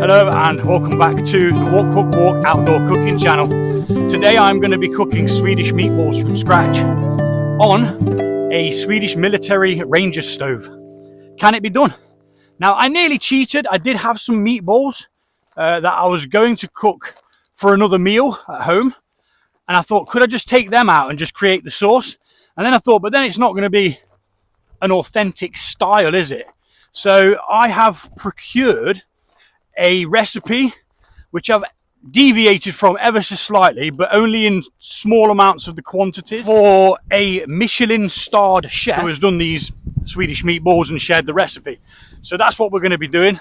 Hello and welcome back to the Walk Cook Walk outdoor cooking channel. Today I'm going to be cooking Swedish meatballs from scratch on a Swedish military ranger stove. Can it be done? Now I nearly cheated. I did have some meatballs that I was going to cook for another meal at home, and I thought, could I just take them out and just create the sauce? And then I thought, but then it's not going to be an authentic style, is it? So I have procured a recipe which I've deviated from ever so slightly, but only in small amounts of the quantities, for a Michelin starred chef who has done these Swedish meatballs and shared the recipe. So that's what we're going to be doing.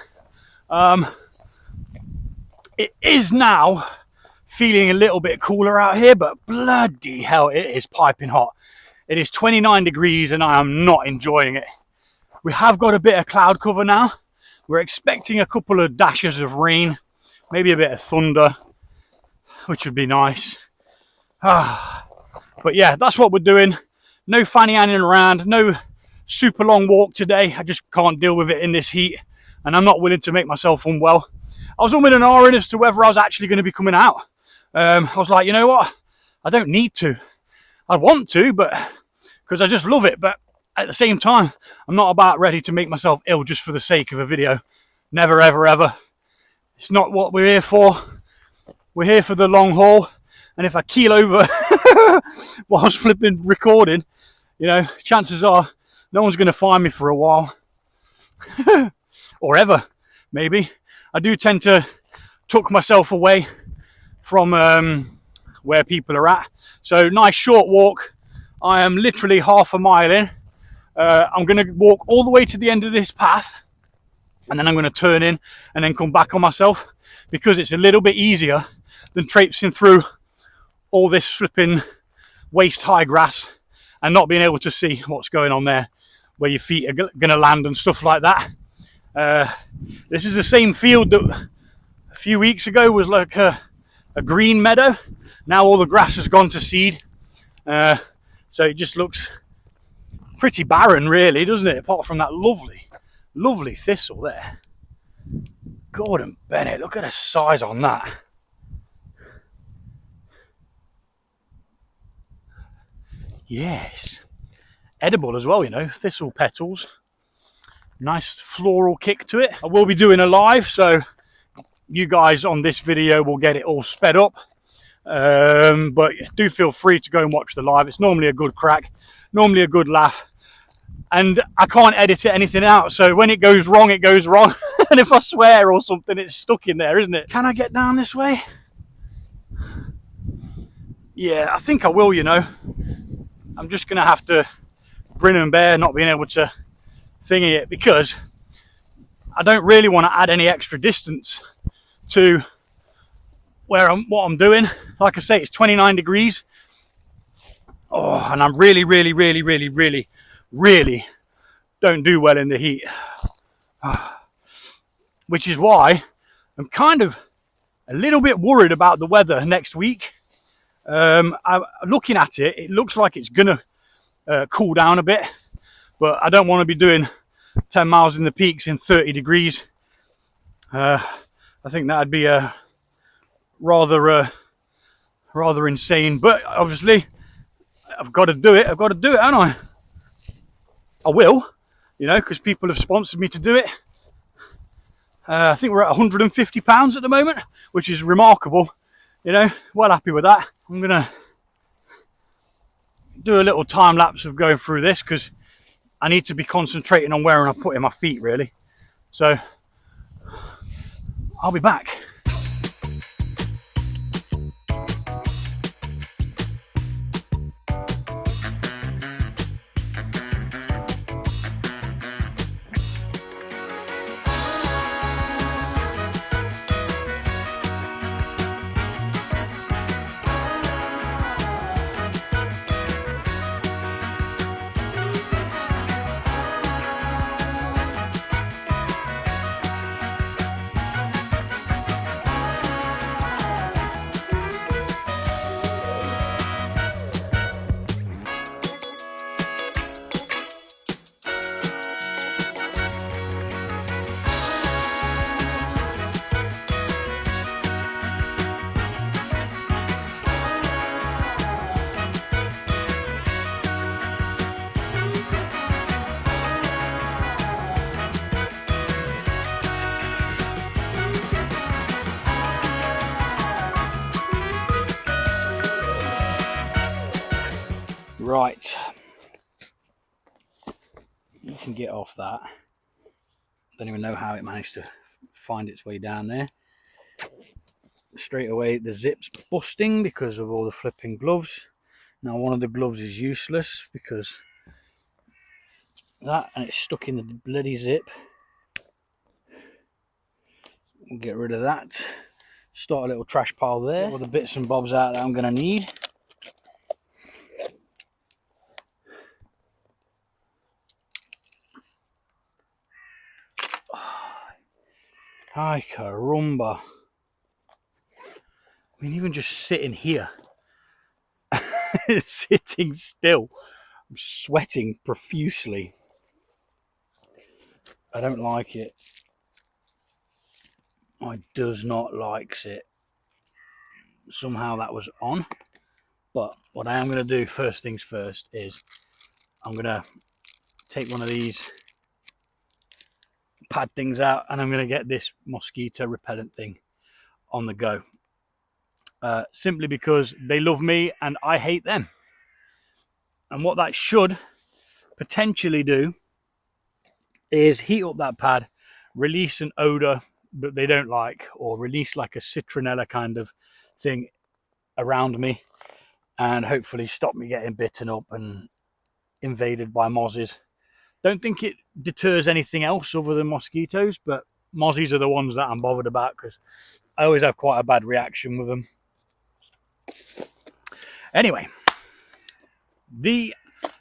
It is now feeling a little bit cooler out here, but bloody hell, it is piping hot. It is 29 degrees and I am not enjoying it. We have got a bit of cloud cover now. We're expecting a couple of dashes of rain, maybe a bit of thunder, which would be nice. But yeah, that's what we're doing. No fanny anning around, no super long walk today. I just can't deal with it in this heat, and I'm not willing to make myself unwell. I was umming and ahhing as to whether I was actually going to be coming out. I was like, you know what? I don't need to. I want to, but because I just love it. But at the same time, I'm not about ready to make myself ill just for the sake of a video. Never, ever, ever. It's not what we're here for. We're here for the long haul. And if I keel over whilst flipping recording, you know, chances are no one's going to find me for a while. Or ever, maybe. I do tend to tuck myself away from where people are at. So nice short walk. I am literally half a mile in. I'm going to walk all the way to the end of this path, and then I'm going to turn in and then come back on myself, because it's a little bit easier than traipsing through all this flipping waist high grass and not being able to see what's going on there, where your feet are going to land and stuff like that. This is the same field that a few weeks ago was like a green meadow. Now all the grass has gone to seed, so it just looks pretty barren, really, doesn't it? Apart from that lovely thistle there. Gordon Bennett, look at the size on that. Yes, edible as well, you know, thistle petals. Nice floral kick to it. I will be doing a live, so you guys on this video will get it all sped up. But do feel free to go and watch the live. It's normally a good crack, normally a good laugh, and I can't edit anything out, so when it goes wrong, it goes wrong. And if I swear or something, it's stuck in there, isn't it? Can I get down this way? Yeah, I think I will, you know. I'm just gonna have to grin and bear not being able to thingy it, because I don't really want to add any extra distance to what I'm doing. Like I say, it's 29 degrees. Oh, and I'm really don't do well in the heat. Which is why I'm kind of a little bit worried about the weather next week. I'm looking at it, it looks like it's gonna cool down a bit, but I don't want to be doing 10 miles in the peaks in 30 degrees. I think that'd be rather insane, but obviously I've got to do it, haven't I? I will, you know, because people have sponsored me to do it. I think we're at £150 at the moment, which is remarkable, you know, well happy with that. I'm gonna do a little time lapse of going through this, because I need to be concentrating on where I'm putting my feet, really. So I'll be back. Right, you can get off that. Don't even know how it managed to find its way down there. Straight away the zip's busting because of all the flipping gloves. Now one of the gloves is useless because that, and it's stuck in the bloody zip. We'll get rid of that. Start a little trash pile there. Get all the bits and bobs out that I'm going to need. Ay caramba. I mean, even just sitting here, sitting still, I'm sweating profusely. I don't like it. I does not likes it. Somehow that was on. But what I am going to do first things first is I'm going to take one of these pad things out and I'm going to get this mosquito repellent thing on the go. Simply because they love me and I hate them. And what that should potentially do is heat up that pad, release an odor that they don't like, or release like a citronella kind of thing around me, and hopefully stop me getting bitten up and invaded by mozzies. Don't think it deters anything else other than mosquitoes, but mozzies are the ones that I'm bothered about because I always have quite a bad reaction with them. Anyway, the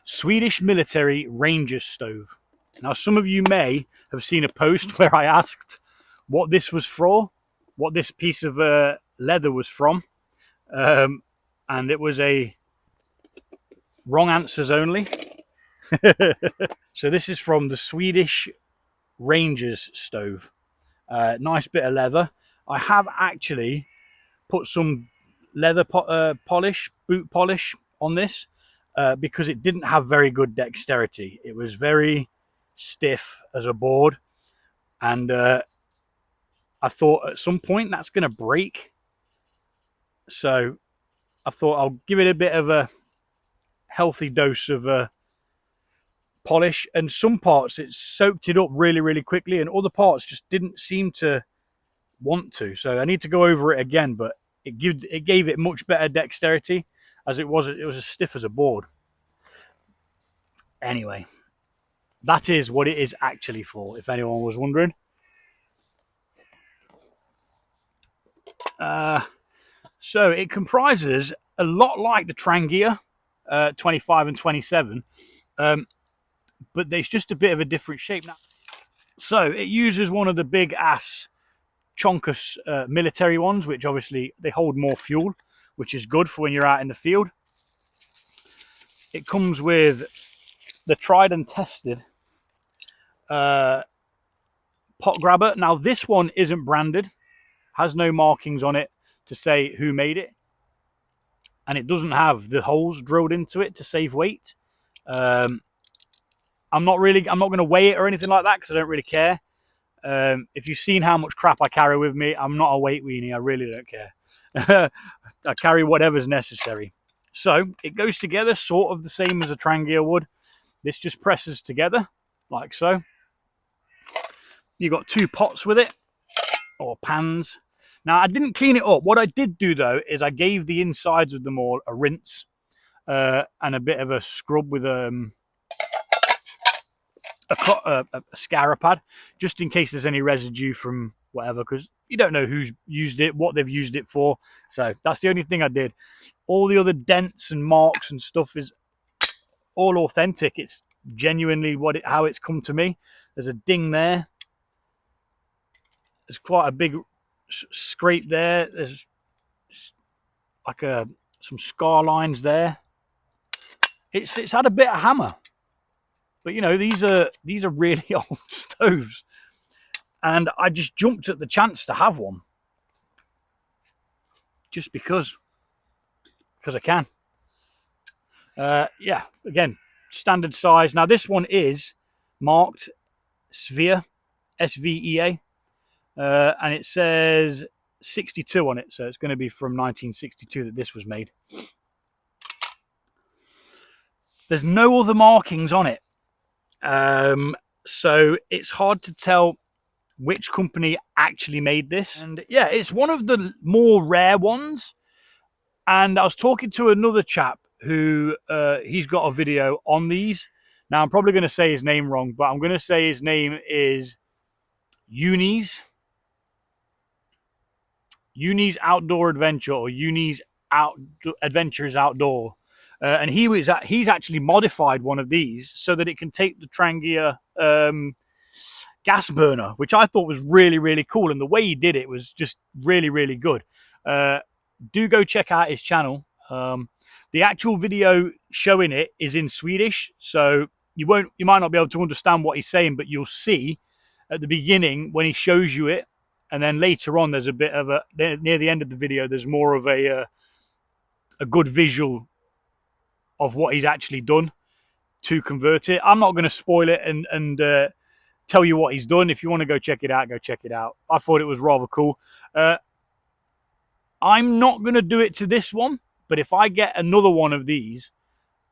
Swedish military Rangers stove. Now, some of you may have seen a post where I asked what this was for, what this piece of leather was from, and it was a wrong answers only. So this is from the Swedish Rangers stove. Nice bit of leather. I have actually put some leather polish, boot polish on this because it didn't have very good dexterity. It was very stiff as a board, and I thought at some point that's going to break. So I thought I'll give it a bit of a healthy dose of polish, and some parts it soaked it up really, really quickly, and other parts just didn't seem to want to. So I need to go over it again, but it gave it much better dexterity as it was as stiff as a board. Anyway, that is what it is actually for, if anyone was wondering. So it comprises a lot like the Trangia 25 and 27, but there's just a bit of a different shape now. So it uses one of the big ass chonkus military ones, which obviously they hold more fuel, which is good for when you're out in the field. It comes with the tried and tested pot grabber. Now this one isn't branded, has no markings on it to say who made it, and it doesn't have the holes drilled into it to save weight. I'm not going to weigh it or anything like that because I don't really care. If you've seen how much crap I carry with me, I'm not a weight weenie. I really don't care. I carry whatever's necessary. So it goes together sort of the same as a Trangia would. This just presses together like so. You've got two pots with it, or pans. Now, I didn't clean it up. What I did do, though, is I gave the insides of them all a rinse and a bit of a scrub with a scarra pad, just in case there's any residue from whatever, because you don't know who's used it, what they've used it for. So that's the only thing I did. All the other dents and marks and stuff is all authentic. It's genuinely how it's come to me. There's a ding there. There's quite a big scrape there. There's like some scar lines there. It's had a bit of hammer, but you know, these are really old stoves, and I just jumped at the chance to have one just because I can. Yeah, again, standard size. Now this one is marked Svea, SVEA, and it says 62 on it, so it's going to be from 1962 that this was made. there's no other markings on it. So it's hard to tell which company actually made this. And yeah, it's one of the more rare ones. And I was talking to another chap who he's got a video on these. Now I'm probably going to say his name wrong, but I'm going to say his name is Unis Outdoor Adventure, or Unis Adventures Outdoor. And he's actually modified one of these so that it can take the Trangia gas burner, which I thought was really, really cool. And the way he did it was just really, really good. Do go check out his channel. The actual video showing it is in Swedish, so you might not be able to understand what he's saying, but you'll see at the beginning when he shows you it, and then later on there's a bit of near the end of the video there's more of a good visual of what he's actually done to convert it. I'm not going to spoil it and tell you what he's done. If you want to go check it out, go check it out. I thought it was rather cool. I'm not going to do it to this one, but if I get another one of these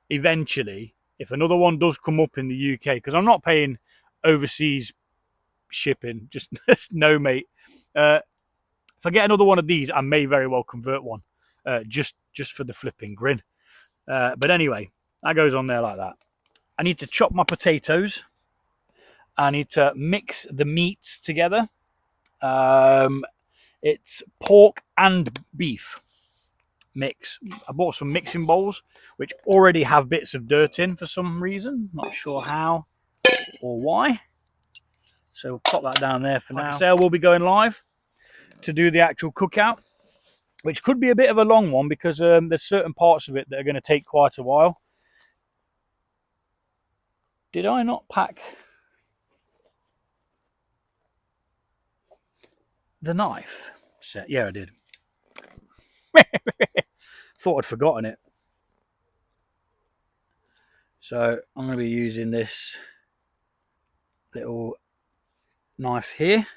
eventually, if another one does come up in the UK, because I'm not paying overseas shipping, just no, mate. If I get another one of these, I may very well convert one, just for the flipping grin. But anyway, that goes on there like that. I need to chop my potatoes. I need to mix the meats together. It's pork and beef mix. I bought some mixing bowls, which already have bits of dirt in for some reason. Not sure how or why. So we'll pop that down there for now. Like I say, I will be going live to do the actual cookout, which could be a bit of a long one because there's certain parts of it that are going to take quite a while. Did I not pack the knife set? Yeah, I did. Thought I'd forgotten it. So I'm going to be using this little knife here,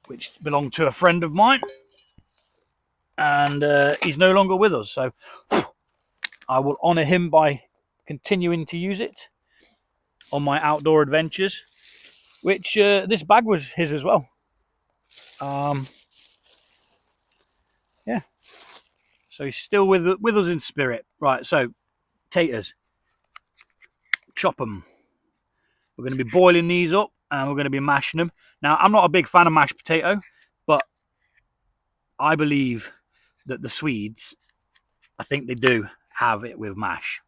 which belonged to a friend of mine, and he's no longer with us, so I will honour him by continuing to use it on my outdoor adventures, which this bag was his as well. Yeah, so he's still with us in spirit. Right, so taters, chop them. We're going to be boiling these up and we're going to be mashing them. Now, I'm not a big fan of mashed potato, but I believe that the Swedes, I think they do have it with mash.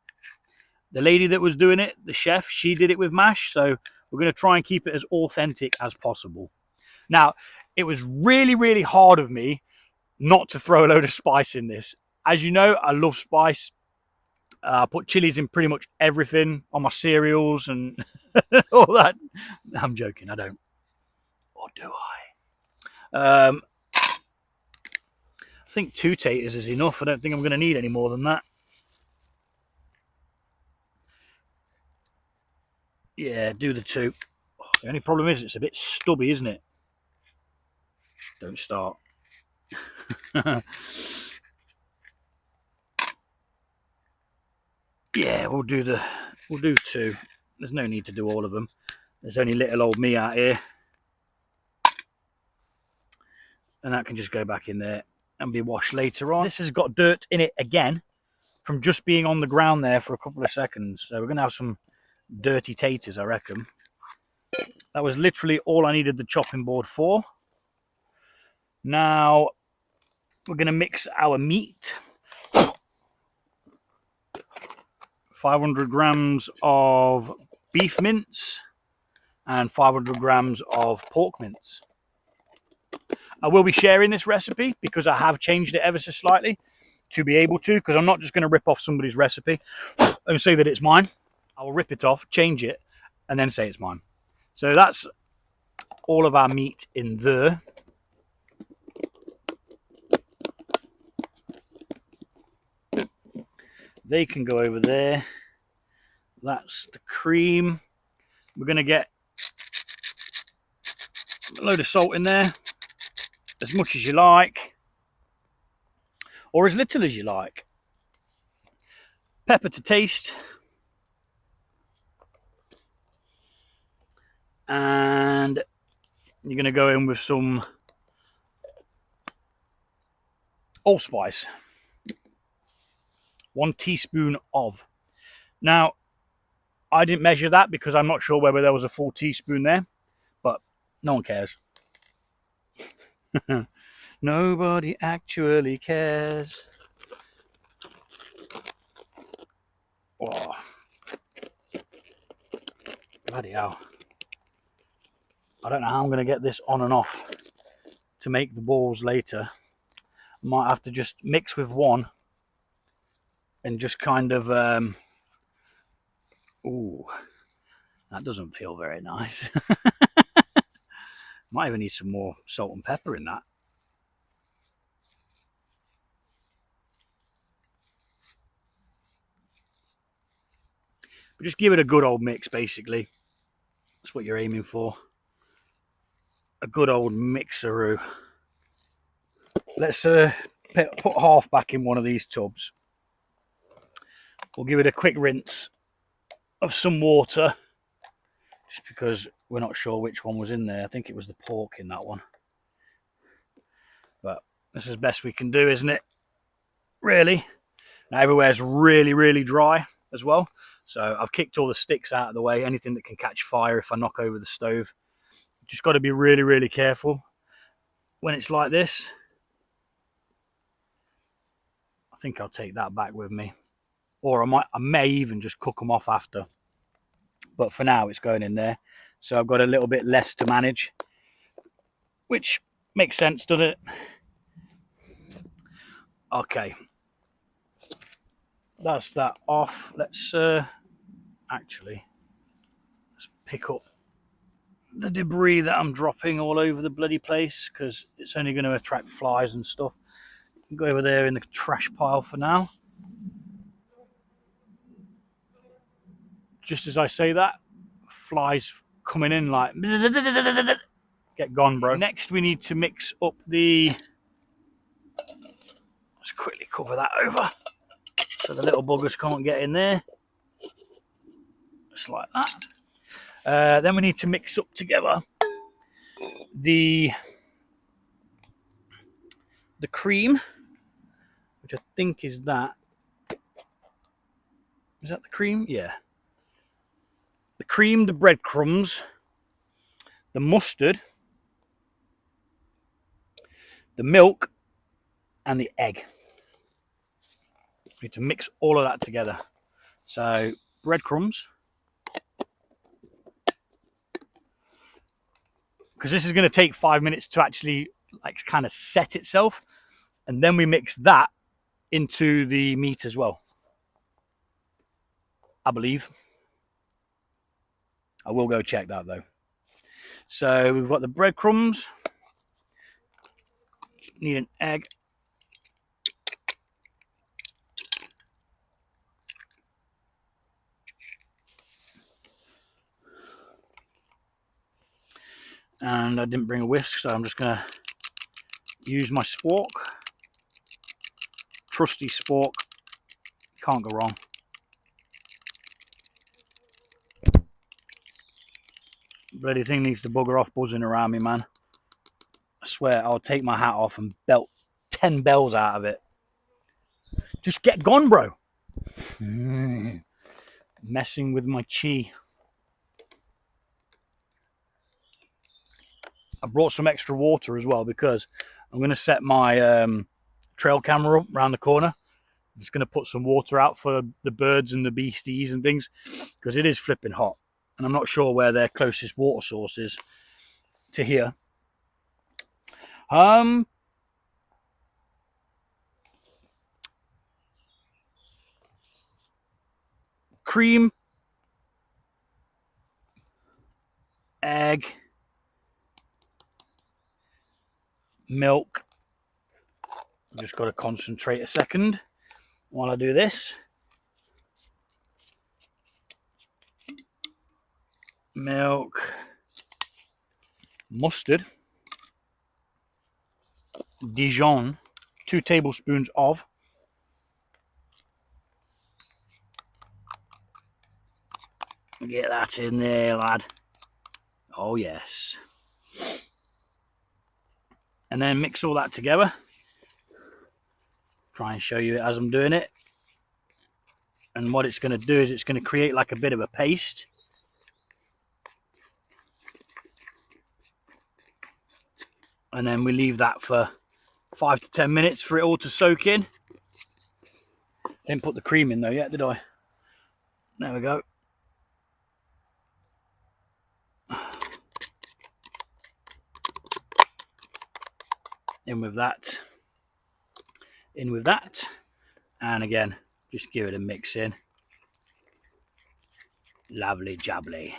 The lady that was doing it, the chef, she did it with mash, so we're going to try and keep it as authentic as possible. Now, it was really, really hard of me not to throw a load of spice in this. As you know, I love spice. I put chilies in pretty much everything, on my cereals and all that. I'm joking, I don't. Or do I? I think 2 taters is enough. I don't think I'm going to need any more than that. Yeah, do the 2. Oh, the only problem is it's a bit stubby, isn't it? Don't start. Yeah, we'll do 2. There's no need to do all of them. There's only little old me out here. And that can just go back in there and be washed later on. This has got dirt in it again from just being on the ground there for a couple of seconds. So we're going to have some dirty taters, I reckon. That was literally all I needed the chopping board for. Now we're going to mix our meat. 500 grams of beef mince and 500 grams of pork mince. I will be sharing this recipe because I have changed it ever so slightly to be able to, because I'm not just going to rip off somebody's recipe and say that it's mine. I will rip it off, change it, and then say it's mine. So that's all of our meat in there. They can go over there. That's the cream. We're going to get a load of salt in there, as much as you like, or as little as you like. pepper to taste, and you're going to go in with some allspice, 1 teaspoon of. Now, I didn't measure that because I'm not sure whether there was a full teaspoon there, but no one cares. Nobody actually cares. Oh, bloody hell. I don't know how I'm going to get this on and off to make the balls later. Might have to just mix with one and just kind of ooh, that doesn't feel very nice. Might even need some more salt and pepper in that. But just give it a good old mix, basically. That's what you're aiming for. A good old mixeroo. Let's put half back in one of these tubs. We'll give it a quick rinse of some water, just because we're not sure which one was in there. I think it was the pork in that one. But this is the best we can do, isn't it? Really. Now everywhere's really, really dry as well. So I've kicked all the sticks out of the way, anything that can catch fire if I knock over the stove. Just got to be really, really careful when it's like this. I think I'll take that back with me. Or I may even just cook them off after. But for now, it's going in there. So I've got a little bit less to manage, which makes sense, doesn't it? Okay. That's that off. Let's actually, let's pick up the debris that I'm dropping all over the bloody place, because it's only going to attract flies and stuff. Go over there in the trash pile for now. Just as I say that, flies coming in like, get gone, bro. Next we need to mix up the, let's quickly cover that over so the little buggers can't get in there. Just like that. Then we need to mix up together the cream, which I think is that. Is that the cream? Yeah. The cream, the breadcrumbs, the mustard, the milk, and the egg. We need to mix all of that together. So breadcrumbs, because this is going to take 5 minutes to actually like kind of set itself, and then we mix that into the meat as well, I believe. I will go check that though. So we've got the breadcrumbs, need an egg, and I didn't bring a whisk, so I'm just going to use my spork. Trusty spork, can't go wrong. Bloody thing needs to bugger off buzzing around me, man. I swear I'll take my hat off and belt 10 bells out of it. Just get gone, bro. Messing with my chi. I brought some extra water as well because I'm going to set my trail camera up around the corner. I'm just going to put some water out for the birds and the beasties and things, because it is flipping hot. And I'm not sure where their closest water source is to here. Cream, egg, milk. I've just got to concentrate a second while I do this. Milk, mustard, Dijon, 2 tablespoons of, Get that in there, lad. Oh yes. And then mix all that together. Try and show you it as I'm doing it. And what it's going to do is it's going to create like a bit of a paste. And then we leave that for 5 to 10 minutes for it all to soak in. Didn't put the cream in though yet, did I? There we go. In with that. In with that. And again, just give it a mix in. Lovely jubbly.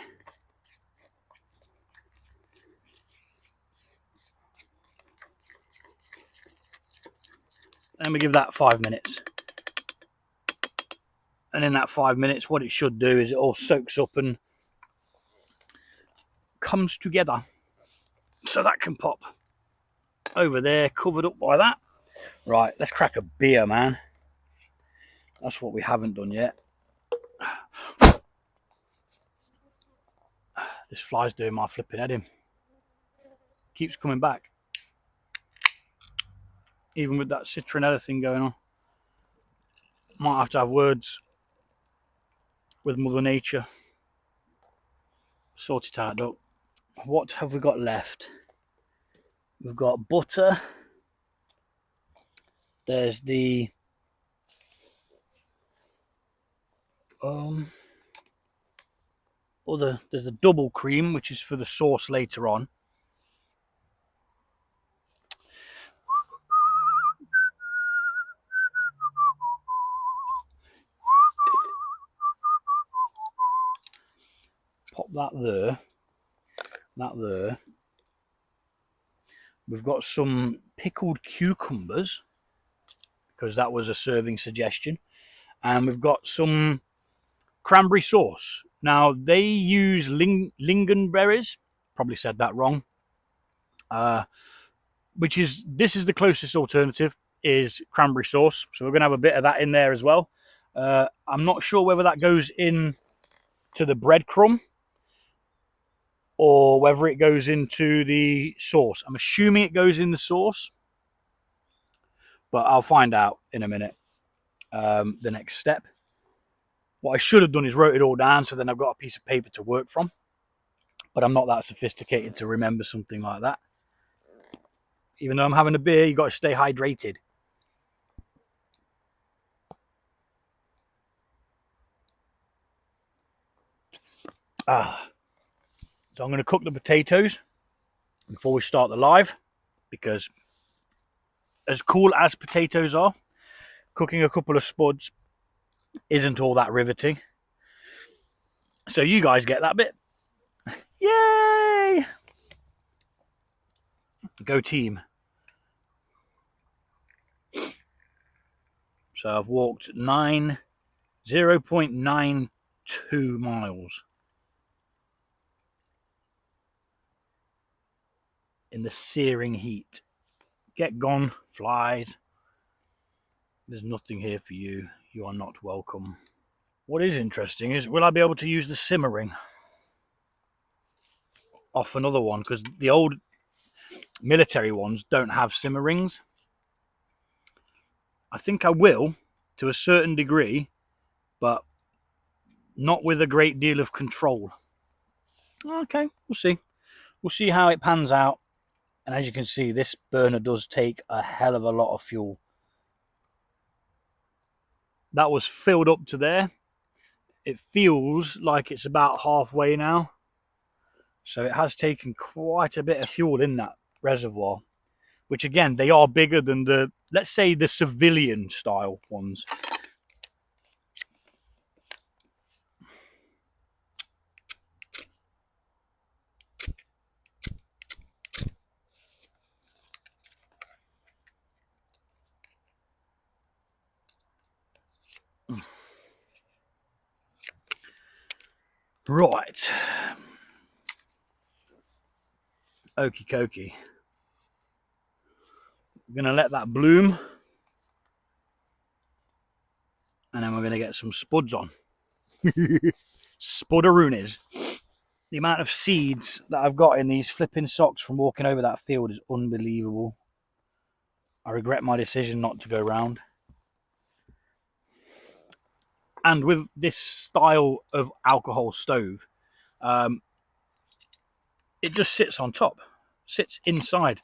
And we give that 5 minutes. And in that 5 minutes, what it should do is it all soaks up and comes together. So that can pop over there, covered up by that. Right, let's crack a beer, man. That's what we haven't done yet. This fly's doing my flipping head in. Keeps coming back. Even with that citronella thing going on. Might have to have words with Mother Nature. Sort it out, Doc. What have we got left? We've got butter. There's the there's the double cream, which is for the sauce later on. Pop that there. That there. We've got some pickled cucumbers, because that was a serving suggestion. And we've got some cranberry sauce. Now, they use lingonberries. Probably said that wrong. This is the closest alternative, is cranberry sauce. So we're going to have a bit of that in there as well. I'm not sure whether that goes in to the breadcrumb or whether it goes into the sauce. I'm assuming it goes in the sauce, but I'll find out in a minute. The next step. What I should have done is wrote it all down, so then I've got a piece of paper to work from. But I'm not that sophisticated to remember something like that. Even though I'm having a beer, you've got to stay hydrated. So I'm going to cook the potatoes before we start the live, because as cool as potatoes are, cooking a couple of spuds isn't all that riveting. So you guys get that bit. Yay! Go team. So I've walked 0.92 miles in the searing heat. Get gone, flies. There's nothing here for you. You are not welcome. What is interesting is, will I be able to use the simmering off another one? Because the old military ones don't have simmer rings. I think I will, to a certain degree, but not with a great deal of control. Okay, we'll see. We'll see how it pans out. And as you can see, this burner does take a hell of a lot of fuel. That was filled up to there. It feels like it's about halfway now. So it has taken quite a bit of fuel in that reservoir. Which again, they are bigger than the, let's say, the civilian style ones. Right. Okie dokie. We're going to let that bloom. And then we're going to get some spuds on. spudderoonies. The amount of seeds that I've got in these flipping socks from walking over that field is unbelievable. I regret my decision not to go round. And with this style of alcohol stove, it just sits on top, sits inside.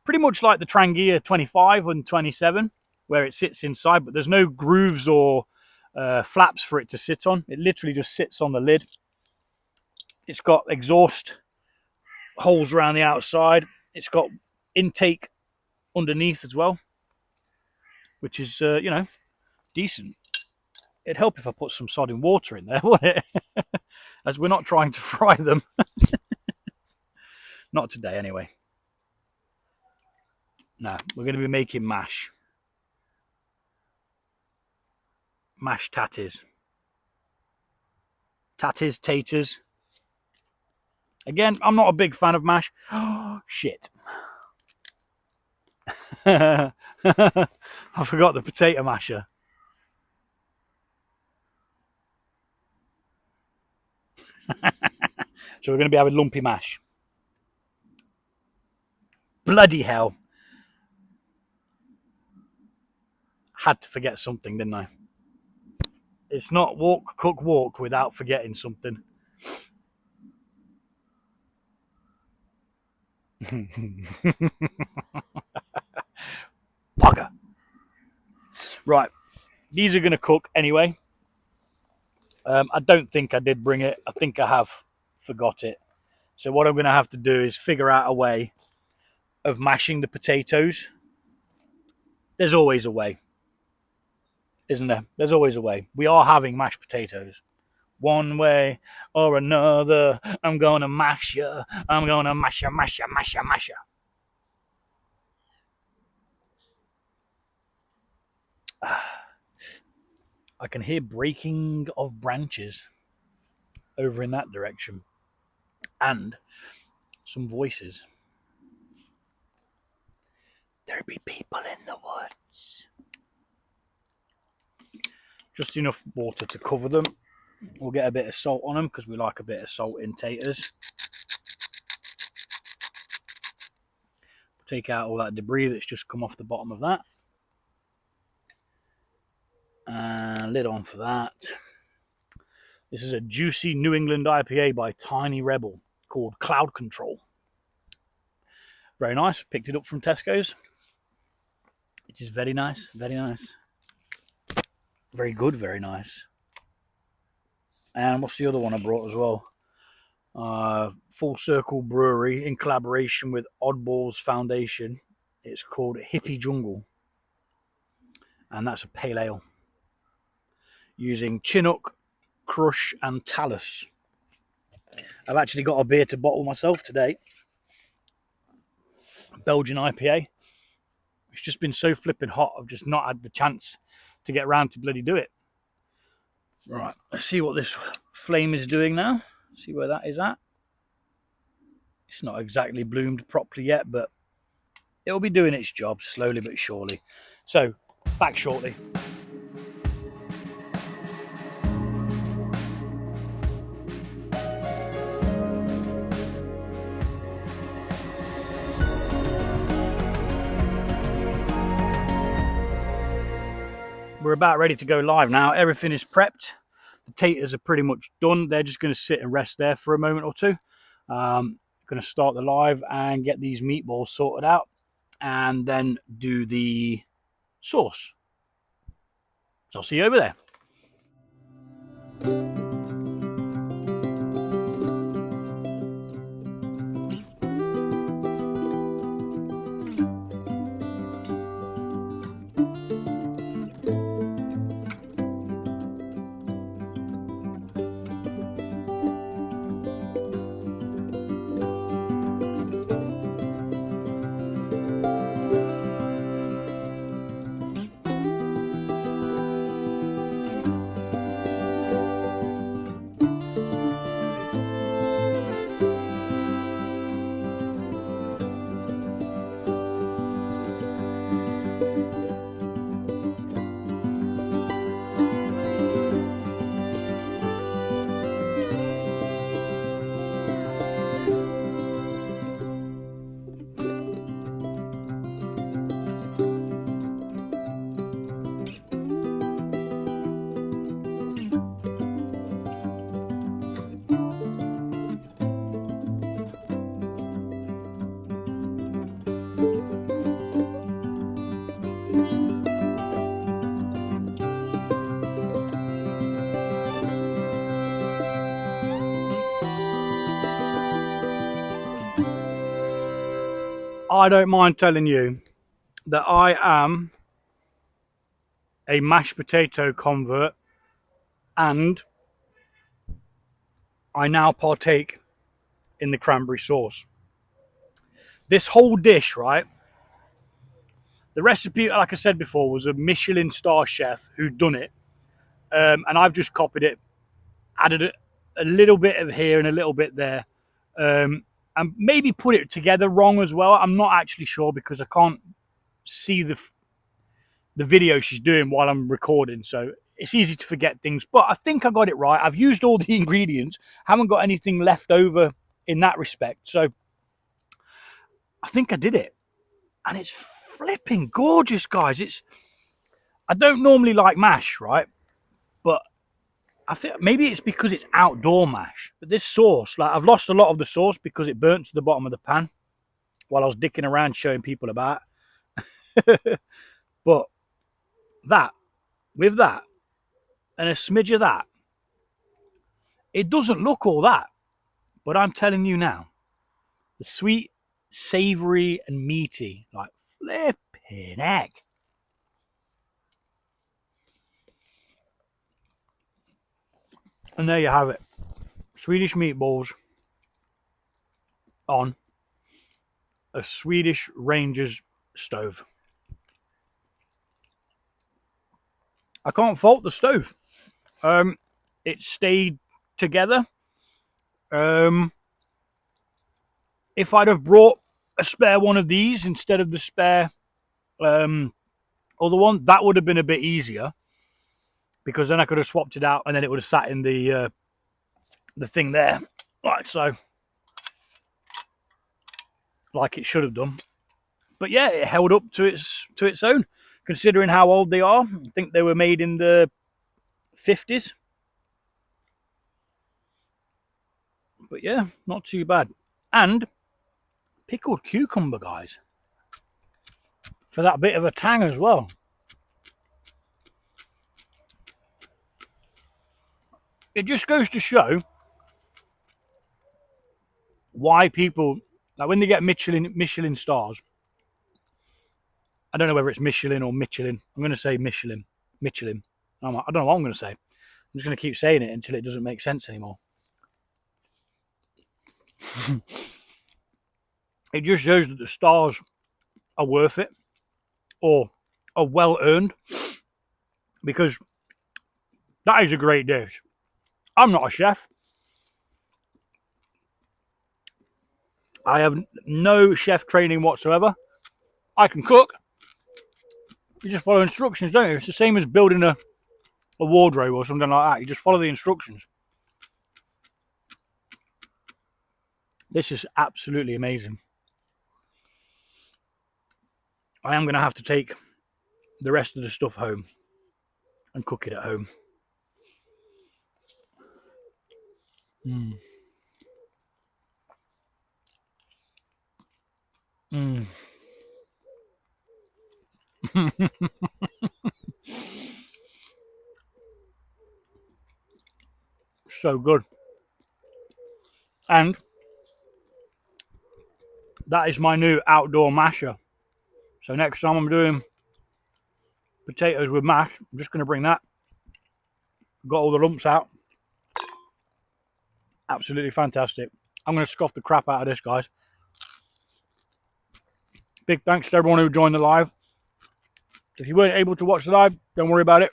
Pretty much like the Trangia 25 and 27, where it sits inside, but there's no grooves or flaps for it to sit on. It literally just sits on the lid. It's got exhaust holes around the outside. It's got intake underneath as well, which is, you know, decent. It'd help if I put some sodding water in there, wouldn't it? As we're not trying to fry them. Not today, anyway. No, we're going to be making mash. Mash tatties. Tatties, taters. Again, I'm not a big fan of mash. Oh, shit. I forgot the potato masher. So we're going to be having lumpy mash. Bloody hell. Had to forget something, didn't I? It's not walk, cook, walk without forgetting something. Bugger. Right. These are going to cook anyway. I don't think I did bring it. I think I have forgot it. So what I'm going to have to do is figure out a way of mashing the potatoes. There's always a way, isn't there? There's always a way. We are having mashed potatoes. One way or another, I'm going to mash you. I'm going to mash you, mash you, mash you, mash you. I can hear breaking of branches over in that direction. And some voices. There be people in the woods. Just enough water to cover them. We'll get a bit of salt on them because we like a bit of salt in taters. Take out all that debris that's just come off the bottom of that. And lid on for that. This is a juicy New England IPA by Tiny Rebel called Cloud Control. Very nice. Picked it up from Tesco's. It is very nice. Very nice. Very good. Very nice. And what's the other one I brought as well? Full Circle Brewery in collaboration with Oddballs Foundation. It's called Hippie Jungle. And that's a pale ale. Using Chinook, Crush and Talus. I've actually got a beer to bottle myself today. Belgian IPA. It's just been so flipping hot. I've just not had the chance to get around to bloody do it. Right, let's see what this flame is doing now. See where that is at. It's not exactly bloomed properly yet, but it'll be doing its job slowly but surely. So, back shortly. We're about ready to go live now. Everything is prepped. The taters are pretty much done. They're just going to sit and rest there for a moment or two. Going to start the live and get these meatballs sorted out and then do the sauce. So I'll see you over there. I don't mind telling you that I am a mashed potato convert, and I now partake in the cranberry sauce. This whole dish, right? The recipe, like I said before, was a Michelin star chef who'd done it, and I've just copied it, added a little bit of here and a little bit there, and maybe put it together wrong as well. I'm not actually sure because I can't see the video she's doing while I'm recording, so it's easy to forget things. But I think I got it right. I've used all the ingredients, haven't got anything left over in that respect, so I think I did it, and it's flipping gorgeous, guys. I don't normally like mash, right? But I think maybe it's because it's outdoor mash. But this sauce, like, I've lost a lot of the sauce because it burnt to the bottom of the pan while I was dicking around showing people about. But that, with that, and a smidge of that, it doesn't look all that. But I'm telling you now, the sweet, savoury, and meaty, like flipping egg. And there you have it. Swedish meatballs on a Swedish Ranger's stove. I can't fault the stove. It stayed together. If I'd have brought a spare one of these instead of the spare other one, that would have been a bit easier, because then I could have swapped it out and then it would have sat in the thing there, like so, like it should have done. But yeah, it held up to its own, considering how old they are. I think they were made in the 50s. But yeah, not too bad. And pickled cucumber, guys, for that bit of a tang as well. It just goes to show why people, like, when they get Michelin stars, I don't know whether it's Michelin or Michelin. I'm going to say Michelin. I don't know what I'm going to say. I'm just going to keep saying it until it doesn't make sense anymore. It just shows that the stars are worth it, or are well earned, because that is a great dish. I'm not a chef. I have no chef training whatsoever. I can cook. You just follow instructions, don't you? It's the same as building a wardrobe or something like that. You just follow the instructions. This is absolutely amazing. I am going to have to take the rest of the stuff home and cook it at home. So good. And that is my new outdoor masher. So next time I'm doing potatoes with mash, I'm just going to bring that. Got all the lumps out. Absolutely fantastic. I'm going to scoff the crap out of this, guys. Big thanks to everyone who joined the live. If you weren't able to watch the live, don't worry about it.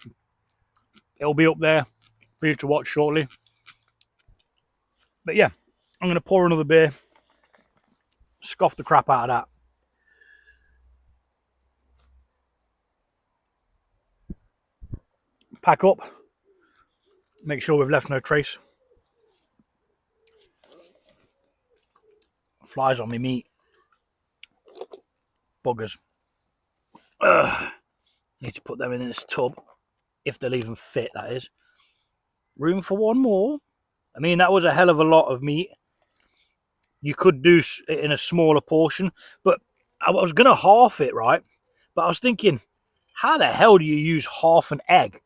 It'll be up there for you to watch shortly. But yeah, I'm going to pour another beer, scoff the crap out of that. Pack up. Make sure we've left no trace. Flies on me meat. Buggers. Need to put them in this tub, if they'll even fit, that is. Room for one more. I mean, that was a hell of a lot of meat. You could do it in a smaller portion, but I was going to half it, right? But I was thinking, how the hell do you use half an egg?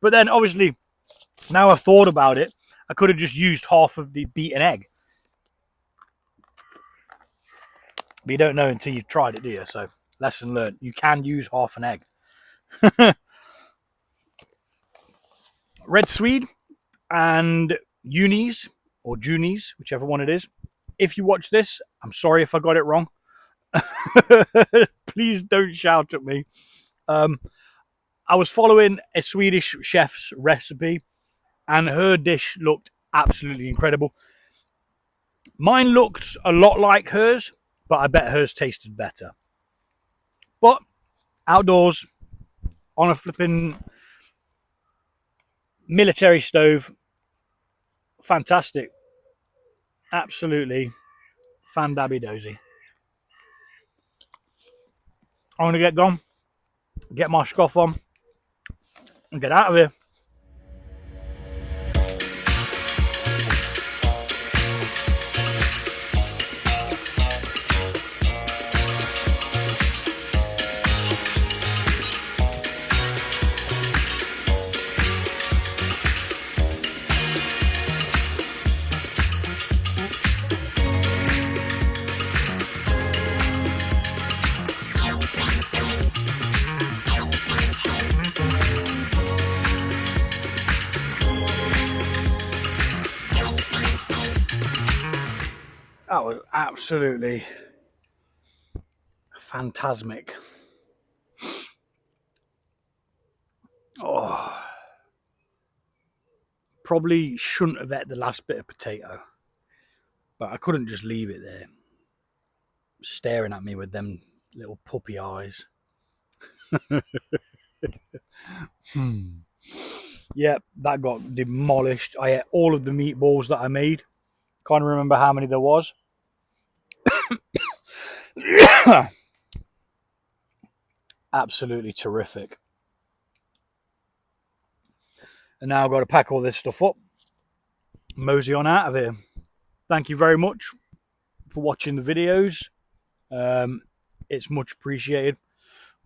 But then, obviously, now I've thought about it, I could have just used half of the beaten egg. But you don't know until you've tried it, do you? So, lesson learned. You can use half an egg. Red Swede and Unis, or Junies, whichever one it is. If you watch this, I'm sorry if I got it wrong. Please don't shout at me. I was following a Swedish chef's recipe, and her dish looked absolutely incredible. Mine looked a lot like hers, but I bet hers tasted better. But outdoors, on a flipping military stove, fantastic. Absolutely fan-dabby-dozy. I'm going to get gone, get my scoff on, and get out of here. That was absolutely phantasmic. Oh, probably shouldn't have ate the last bit of potato, but I couldn't just leave it there, staring at me with them little puppy eyes. Yeah, that got demolished. I ate all of the meatballs that I made. Can't remember how many there was. Absolutely terrific. And now I've got to pack all this stuff up, mosey on out of here. Thank you very much for watching the videos. It's much appreciated.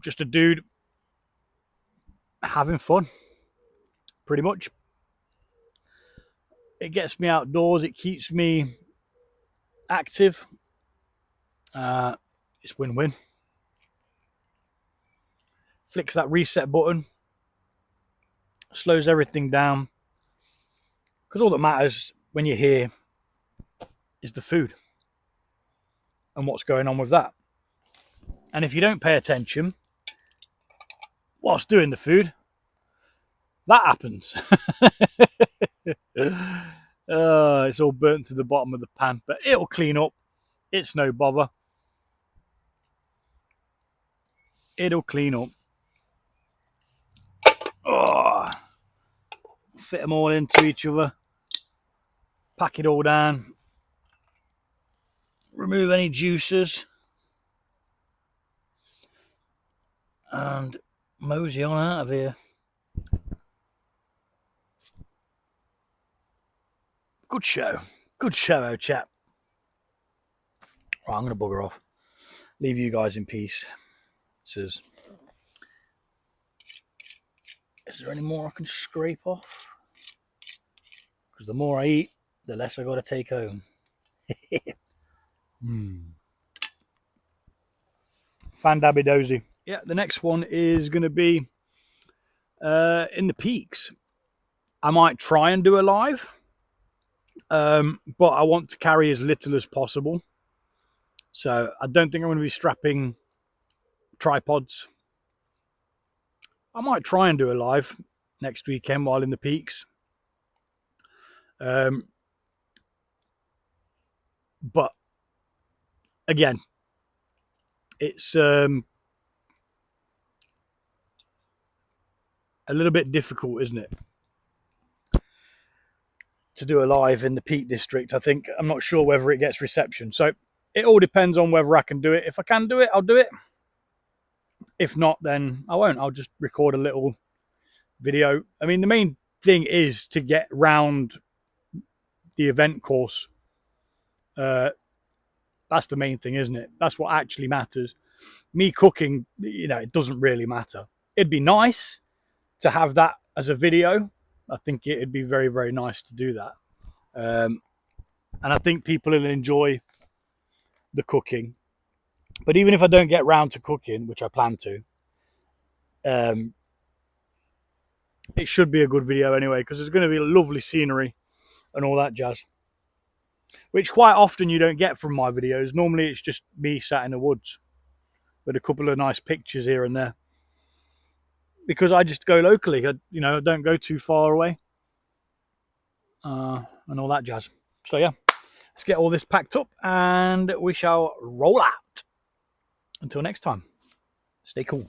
Just a dude having fun, pretty much. It gets me outdoors. It keeps me active. It's win-win. Flicks that reset button, slows everything down, because all that matters when you're here is the food and what's going on with that. And if you don't pay attention whilst doing the food, that happens. It's all burnt to the bottom of the pan, but it'll clean up. It's no bother. It'll clean up. Oh, fit them all into each other, pack it all down, remove any juices, and mosey on out of here. Good show, oh chap. Right, I'm going to bugger off, leave you guys in peace. Is there any more I can scrape off? Because the more I eat, the less I got to take home. Fan-dabby-dozy. Yeah, the next one is going to be in the peaks. I might try and do a live, but I want to carry as little as possible. So I don't think I'm going to be strapping tripods. I might try and do a live next weekend while in the peaks. But again, it's a little bit difficult, isn't it, to do a live in the Peak District. I'm not sure whether it gets reception. So it all depends on whether I can do it. If I can do it, I'll do it. If not, then I won't. I'll just record a little video. I mean, the main thing is to get round the event course. That's the main thing, isn't it? That's what actually matters. Me cooking, it doesn't really matter. It'd be nice to have that as a video. I think it'd be very, very nice to do that. And I think people will enjoy the cooking. But even if I don't get round to cooking, which I plan to, it should be a good video anyway, because there's going to be lovely scenery and all that jazz, which quite often you don't get from my videos. Normally it's just me sat in the woods with a couple of nice pictures here and there, because I just go locally. I don't go too far away, and all that jazz. So yeah, let's get all this packed up and we shall roll out. Until next time, stay cool.